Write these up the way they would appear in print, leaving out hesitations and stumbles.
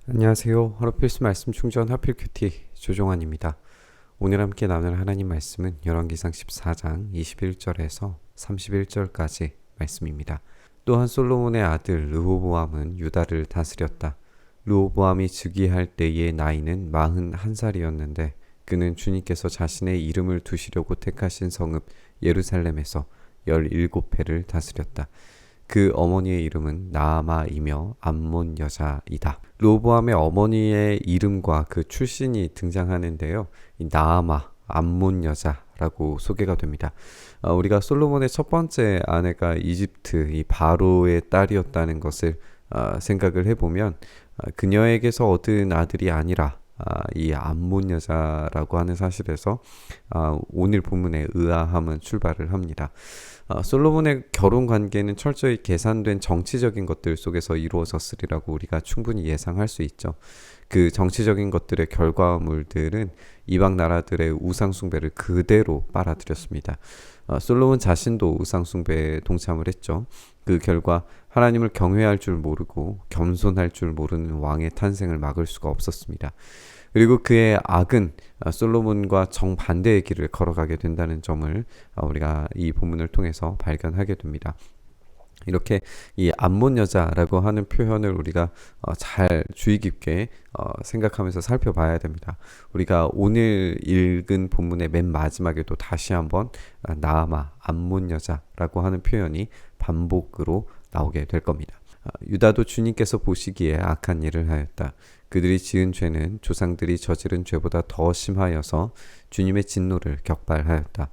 안녕하세요. 하루필수 말씀 충전 하필 큐티 조종환입니다. 오늘 함께 나눌 하나님 말씀은 열왕기상 14장 21절에서 31절까지 말씀입니다. 또한 솔로몬의 아들 르호보암은 유다를 다스렸다. 르호보암이 즉위할 때의 나이는 41살이었는데 그는 주님께서 자신의 이름을 두시려고 택하신 성읍 예루살렘에서 17회를 다스렸다. 그 어머니의 이름은 나아마이며 암몬 여자이다. 르호보암의 어머니의 이름과 그 출신이 등장하는데요. 이 나아마, 암몬 여자라고 소개가 됩니다. 우리가 솔로몬의 첫 번째 아내가 이집트 이 바로의 딸이었다는 것을 생각을 해보면 그녀에게서 얻은 아들이 아니라 이 암몬 여자라고 하는 사실에서 오늘 본문의 의아함은 출발을 합니다. 솔로몬의 결혼 관계는 철저히 계산된 정치적인 것들 속에서 이루어졌으리라고 우리가 충분히 예상할 수 있죠. 그 정치적인 것들의 결과물들은 이방 나라들의 우상 숭배를 그대로 빨아들였습니다. 솔로몬 자신도 우상 숭배에 동참을 했죠. 그 결과 하나님을 경외할 줄 모르고 겸손할 줄 모르는 왕의 탄생을 막을 수가 없었습니다. 그리고 그의 악은 솔로몬과 정반대의 길을 걸어가게 된다는 점을 우리가 이 본문을 통해서 발견하게 됩니다. 이렇게 이 암몬 여자라고 하는 표현을 우리가 잘 주의 깊게 생각하면서 살펴봐야 됩니다. 우리가 오늘 읽은 본문의 맨 마지막에도 다시 한번 나아마 암몬 여자라고 하는 표현이 반복으로 나오게 될 겁니다. 유다도 주님께서 보시기에 악한 일을 하였다. 그들이 지은 죄는 조상들이 저지른 죄보다 더 심하여서 주님의 진노를 격발하였다.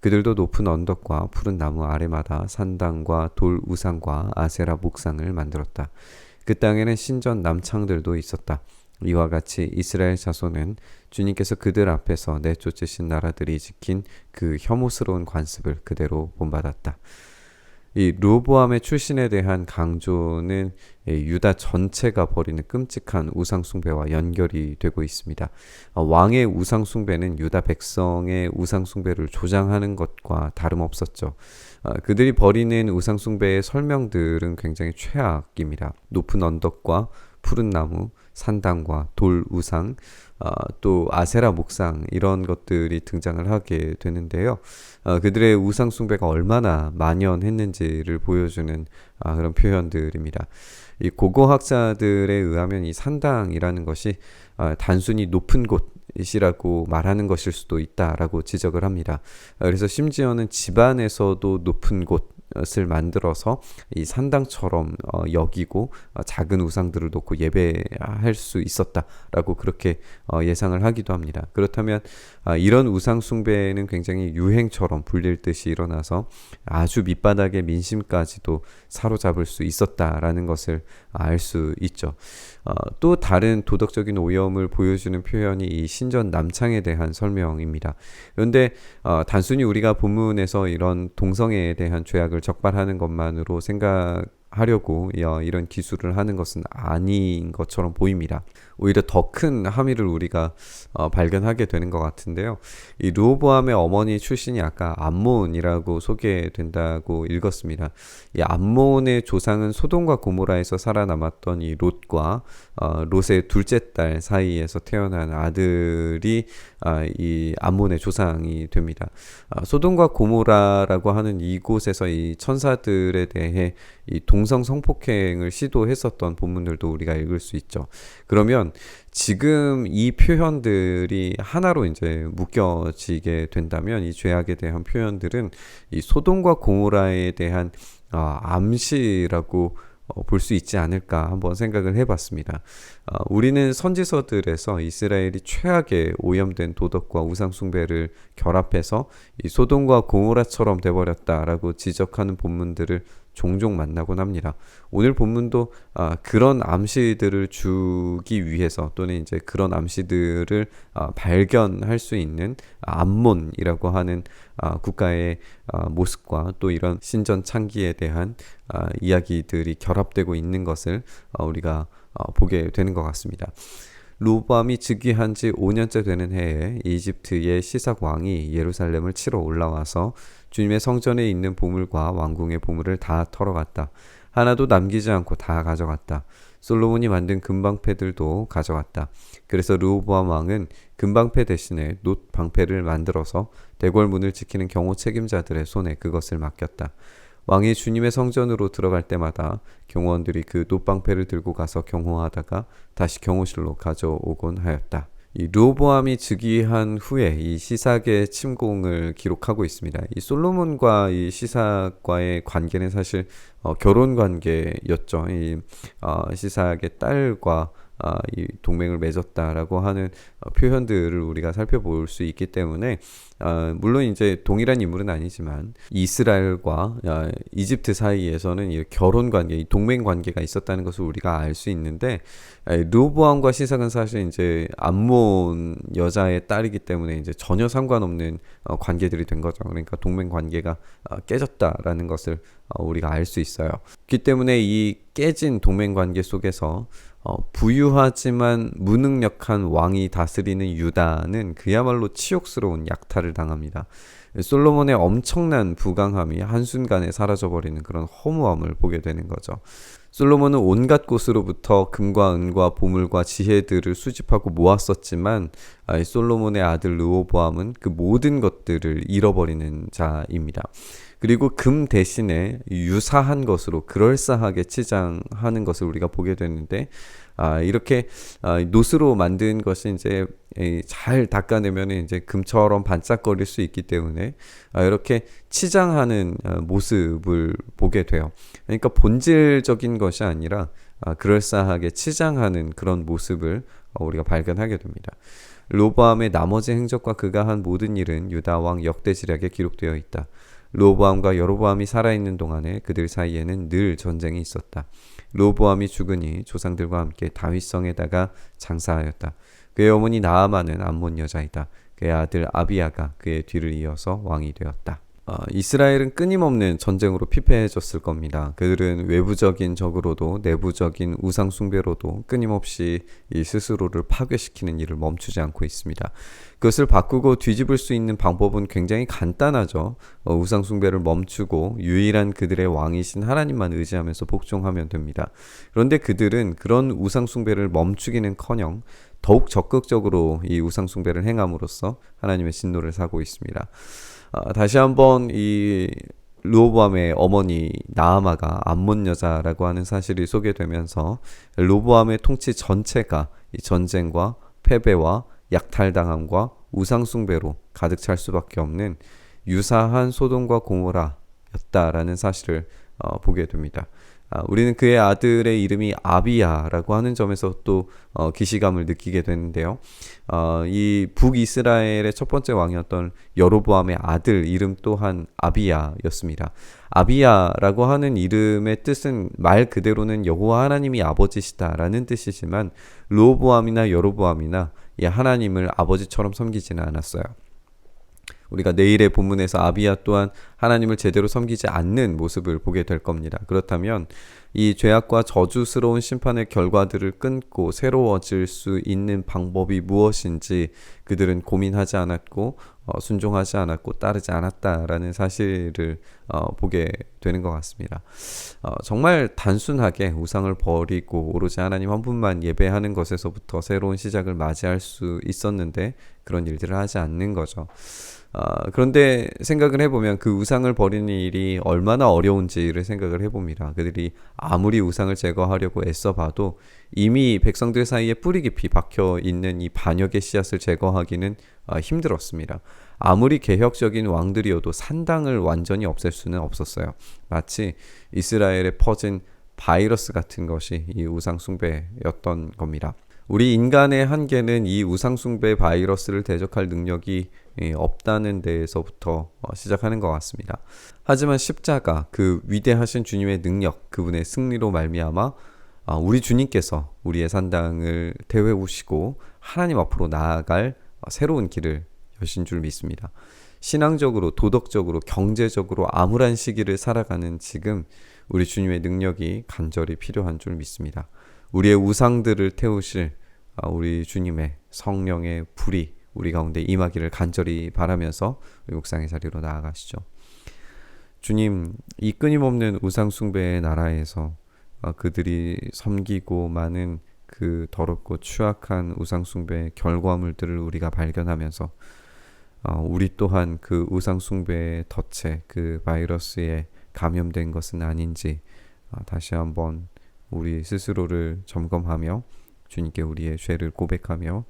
그들도 높은 언덕과 푸른 나무 아래마다 산당과 돌 우상과 아세라 목상을 만들었다. 그 땅에는 신전 남창들도 있었다. 이와 같이 이스라엘 자손은 주님께서 그들 앞에서 내쫓으신 나라들이 지킨 그 혐오스러운 관습을 그대로 본받았다. 이 르호보암의 출신에 대한 강조는 유다 전체가 벌이는 끔찍한 우상숭배와 연결이 되고 있습니다. 왕의 우상숭배는 유다 백성의 우상숭배를 조장하는 것과 다름없었죠. 그들이 벌이는 우상숭배의 설명들은 굉장히 최악입니다. 높은 언덕과 푸른 나무, 산당과 돌 우상, 또 아세라 목상 이런 것들이 등장을 하게 되는데요. 그들의 우상 숭배가 얼마나 만연했는지를 보여주는 그런 표현들입니다. 이 고고학자들에 의하면 이 산당이라는 것이 단순히 높은 곳이라고 말하는 것일 수도 있다라고 지적을 합니다. 그래서 심지어는 집안에서도 높은 곳을 만들어서 이 산당처럼 여기고 작은 우상들을 놓고 예배할 수 있었다라고 그렇게 예상을 하기도 합니다. 그렇다면 이런 우상 숭배는 굉장히 유행처럼 불릴 듯이 일어나서 아주 밑바닥의 민심까지도 사로잡을 수 있었다라는 것을 알 수 있죠. 또 다른 도덕적인 오염을 보여주는 표현이 이 신전 남창에 대한 설명입니다. 그런데 단순히 우리가 본문에서 이런 동성애에 대한 죄악을 적발하는 것만으로 생각하려고 이런 기술을 하는 것은 아닌 것처럼 보입니다. 오히려 더 큰 함의를 우리가 발견하게 되는 것 같은데요. 이 르호보암의 어머니 출신이 아까 암몬이라고 소개된다고 읽었습니다. 이 암몬의 조상은 소돔과 고모라에서 살아남았던 이 롯과 롯의 둘째 딸 사이에서 태어난 아들이 이 암몬의 조상이 됩니다. 소돔과 고모라라고 하는 이곳에서 이 천사들에 대해 이 동성 성폭행을 시도했었던 본문들도 우리가 읽을 수 있죠. 그러면 지금 이 표현들이 하나로 이제 묶여지게 된다면 이 죄악에 대한 표현들은 이 소돔과 고모라에 대한 암시라고 볼 수 있지 않을까 한번 생각을 해봤습니다. 우리는 선지서들에서 이스라엘이 최악의 오염된 도덕과 우상숭배를 결합해서 이 소돔과 고모라처럼 돼버렸다라고 지적하는 본문들을 종종 만나곤 합니다. 오늘 본문도 그런 암시들을 주기 위해서 또는 이제 그런 암시들을 발견할 수 있는 암몬이라고 하는 국가의 모습과 또 이런 신전 창기에 대한 이야기들이 결합되고 있는 것을 우리가 보게 되는 것 같습니다. 르호보암이 즉위한 지 5년째 되는 해에 이집트의 시삭 왕이 예루살렘을 치러 올라와서 주님의 성전에 있는 보물과 왕궁의 보물을 다 털어갔다. 하나도 남기지 않고 다 가져갔다. 솔로몬이 만든 금방패들도 가져갔다. 그래서 르호보암 왕은 금방패 대신에 놋 방패를 만들어서 대궐문을 지키는 경호 책임자들의 손에 그것을 맡겼다. 왕이 주님의 성전으로 들어갈 때마다 경호원들이 그 놋방패를 들고 가서 경호하다가 다시 경호실로 가져오곤 하였다. 이 르호보암이 즉위한 후에 이 시삭의 침공을 기록하고 있습니다. 이 솔로몬과 이 시삭과의 관계는 사실 결혼 관계였죠. 시삭의 딸과 이 동맹을 맺었다라고 하는 표현들을 우리가 살펴볼 수 있기 때문에 물론 이제 동일한 인물은 아니지만 이스라엘과 이집트 사이에서는 이 결혼 관계, 이 동맹 관계가 있었다는 것을 우리가 알 수 있는데 르호보암과 시삭은 사실 이제 암몬 여자의 딸이기 때문에 이제 전혀 상관없는 관계들이 된 거죠. 그러니까 동맹 관계가 깨졌다라는 것을 우리가 알 수 있어요. 그렇기 때문에 이 깨진 동맹 관계 속에서 부유하지만 무능력한 왕이 다스리는 유다는 그야말로 치욕스러운 약탈을 당합니다. 솔로몬의 엄청난 부강함이 한순간에 사라져버리는 그런 허무함을 보게 되는 거죠. 솔로몬은 온갖 곳으로부터 금과 은과 보물과 지혜들을 수집하고 모았었지만 솔로몬의 아들 르호보암은 그 모든 것들을 잃어버리는 자입니다. 그리고 금 대신에 유사한 것으로 그럴싸하게 치장하는 것을 우리가 보게 되는데 이렇게 놋으로 만든 것이 이제 잘 닦아내면 이제 금처럼 반짝거릴 수 있기 때문에 이렇게 치장하는 모습을 보게 돼요. 그러니까 본질적인 것이 아니라 그럴싸하게 치장하는 그런 모습을 우리가 발견하게 됩니다. 르호보암의 나머지 행적과 그가 한 모든 일은 유다 왕 역대지략에 기록되어 있다. 르호보암과 여로보암이 살아있는 동안에 그들 사이에는 늘 전쟁이 있었다. 르호보암이 죽으니 조상들과 함께 다윗성에다가 장사하였다. 그의 어머니 나아만은 암몬 여자이다. 그의 아들 아비야가 그의 뒤를 이어서 왕이 되었다. 이스라엘은 끊임없는 전쟁으로 피폐해졌을 겁니다. 그들은 외부적인 적으로도 내부적인 우상 숭배로도 끊임없이 이 스스로를 파괴시키는 일을 멈추지 않고 있습니다. 그것을 바꾸고 뒤집을 수 있는 방법은 굉장히 간단하죠. 우상 숭배를 멈추고 유일한 그들의 왕이신 하나님만 의지하면서 복종하면 됩니다. 그런데 그들은 그런 우상 숭배를 멈추기는커녕 더욱 적극적으로 이 우상 숭배를 행함으로써 하나님의 진노를 사고 있습니다. 다시 한번 이 르호보암의 어머니 나아마가 암몬 여자라고 하는 사실이 소개되면서 르호보암의 통치 전체가 이 전쟁과 패배와 약탈당함과 우상숭배로 가득 찰 수밖에 없는 유사한 소돔과 고모라였다라는 사실을 보게 됩니다. 우리는 그의 아들의 이름이 아비야라고 하는 점에서 또 기시감을 느끼게 되는데요. 이 북이스라엘의 첫 번째 왕이었던 여로보암의 아들 이름 또한 아비야였습니다. 아비야라고 하는 이름의 뜻은 말 그대로는 여호와 하나님이 아버지시다라는 뜻이지만 르호보암이나 여로보암이나 이 하나님을 아버지처럼 섬기지는 않았어요. 우리가 내일의 본문에서 아비야 또한 하나님을 제대로 섬기지 않는 모습을 보게 될 겁니다. 그렇다면 이 죄악과 저주스러운 심판의 결과들을 끊고 새로워질 수 있는 방법이 무엇인지 그들은 고민하지 않았고 순종하지 않았고 따르지 않았다라는 사실을 보게 되는 것 같습니다. 정말 단순하게 우상을 버리고 오로지 하나님 한 분만 예배하는 것에서부터 새로운 시작을 맞이할 수 있었는데 그런 일들을 하지 않는 거죠. 그런데 생각을 해보면 그 우상을 버리는 일이 얼마나 어려운지를 생각을 해봅니다. 그들이 아무리 우상을 제거하려고 애써봐도 이미 백성들 사이에 뿌리 깊이 박혀 있는 이 반역의 씨앗을 제거하기는 힘들었습니다. 아무리 개혁적인 왕들이어도 산당을 완전히 없앨 수는 없었어요. 마치 이스라엘에 퍼진 바이러스 같은 것이 이 우상 숭배였던 겁니다. 우리 인간의 한계는 이 우상숭배 바이러스를 대적할 능력이 없다는 데에서부터 시작하는 것 같습니다. 하지만 십자가, 그 위대하신 주님의 능력, 그분의 승리로 말미암아 우리 주님께서 우리의 산당을 되회우시고 하나님 앞으로 나아갈 새로운 길을 여신 줄 믿습니다. 신앙적으로, 도덕적으로, 경제적으로 암울한 시기를 살아가는 지금 우리 주님의 능력이 간절히 필요한 줄 믿습니다. 우리의 우상들을 태우실 우리 주님의 성령의 불이 우리 가운데 임하기를 간절히 바라면서 묵상의 자리로 나아가시죠. 주님, 이 끊임없는 우상 숭배의 나라에서 그들이 섬기고 많은 그 더럽고 추악한 우상숭배의 결과물들을 우리가 발견하면서 우리 또한 그 우상숭배의 덫에 그 바이러스에 감염된 것은 아닌지 다시 한번 우리 스스로를 점검하며 주님께 우리의 죄를 고백하며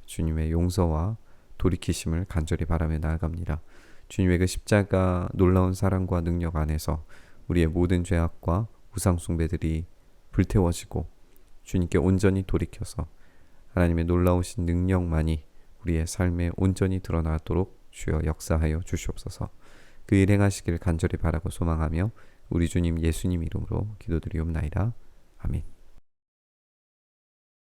주님의 용서와 돌이키심을 간절히 바라며 나아갑니다. 주님의 그 십자가 놀라운 사랑과 능력 안에서 우리의 모든 죄악과 우상숭배들이 불태워지고 주님께 온전히 돌이켜서 하나님의 놀라우신 능력만이 우리의 삶에 온전히 드러나도록 주여 역사하여 주시옵소서. 그 일 행하시길 간절히 바라고 소망하며 우리 주님 예수님 이름으로 기도드리옵나이다. 아멘.